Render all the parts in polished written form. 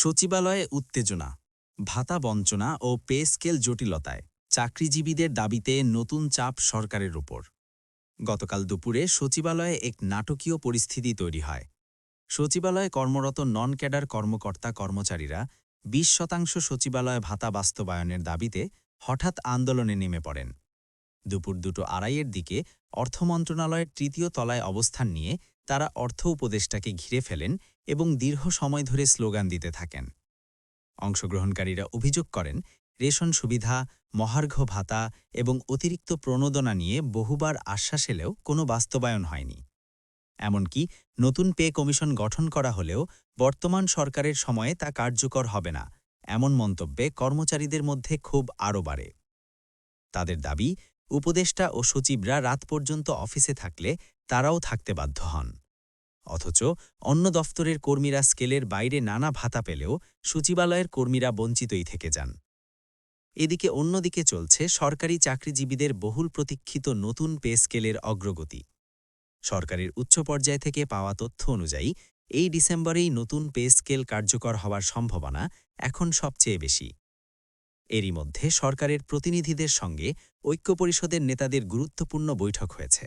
সচিবালয়ে উত্তেজনা, ভাতা বঞ্চনা ও পে স্কেল জটিলতায় চাকরিজীবীদের দাবিতে নতুন চাপ সরকারের ওপর। গতকাল দুপুরে সচিবালয়ে এক নাটকীয় পরিস্থিতি তৈরি হয়। সচিবালয়ে কর্মরত নন ক্যাডার কর্মকর্তা কর্মচারীরা ২০% সচিবালয় ভাতা বাস্তবায়নের দাবিতে হঠাৎ আন্দোলনে নেমে পড়েন। দুপুর ২:২৮-এর দিকে অর্থ মন্ত্রণালয়ের তৃতীয় তলায় অবস্থান নিয়ে তারা অর্থ উপদেষ্টাকে ঘিরে ফেলেন এবং দীর্ঘ সময় ধরে স্লোগান দিতে থাকেন। অংশগ্রহণকারীরা অভিযোগ করেন, রেশন সুবিধা, মহার্ঘ ভাতা এবং অতিরিক্ত প্রণোদনা নিয়ে বহুবার আশ্বাস এলেও কোনো বাস্তবায়ন হয়নি। এমনকি নতুন পে কমিশন গঠন করা হলেও বর্তমান সরকারের সময়ে তা কার্যকর হবে না, এমন মন্তব্যে কর্মচারীদের মধ্যে ক্ষোভ আরও বাড়ে। তাদের দাবি, উপদেষ্টা ও সচিবরা রাত পর্যন্ত অফিসে থাকলে তারাও থাকতে বাধ্য হন। অথচ অন্য দফতরের কর্মীরা স্কেলের বাইরে নানা ভাতা পেলেও সচিবালয়ের কর্মীরা বঞ্চিতই থেকে যান। এদিকে অন্যদিকে চলছে সরকারি চাকরিজীবীদের বহুল প্রতীক্ষিত নতুন পে স্কেলের অগ্রগতি। সরকারের উচ্চ পর্যায় থেকে পাওয়া তথ্য অনুযায়ী এই ডিসেম্বরেই নতুন পে স্কেল কার্যকর হওয়ার সম্ভাবনা এখন সবচেয়ে বেশি। এরই মধ্যে সরকারের প্রতিনিধিদের সঙ্গে ঐক্য পরিষদের নেতাদের গুরুত্বপূর্ণ বৈঠক হয়েছে।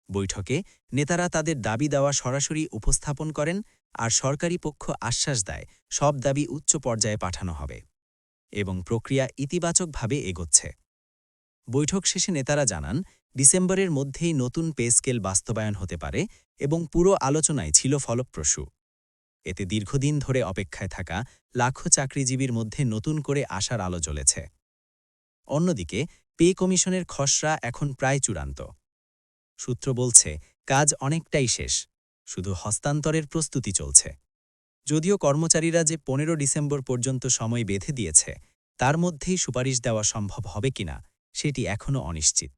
বৈঠকে নেতারা তাদের দাবি দেওয়া সরাসরি উপস্থাপন করেন আর সরকারি পক্ষ আশ্বাস দেয় সব দাবি উচ্চ পর্যায়ে পাঠানো হবে এবং প্রক্রিয়া ইতিবাচকভাবে এগোচ্ছে। বৈঠক শেষে নেতারা জানান, ডিসেম্বরের মধ্যেই নতুন পে স্কেল বাস্তবায়ন হতে পারে এবং পুরো আলোচনায় ছিল ফলপ্রসূ। এতে দীর্ঘদিন ধরে অপেক্ষায় থাকা লাখো চাকরিজীবীর মধ্যে নতুন করে আশার আলো জ্বলেছে। অন্যদিকে পে কমিশনের খসড়া এখন প্রায় চূড়ান্ত। সূত্র বলছে, কাজ অনেকটাই শেষ, শুধু হস্তান্তরের প্রস্তুতি চলছে। যদিও কর্মচারীরা যে ১৫ ডিসেম্বর পর্যন্ত সময় বেঁধে দিয়েছে, তার মধ্যেই সুপারিশ দেওয়া সম্ভব হবে কিনা সেটি এখনও অনিশ্চিত।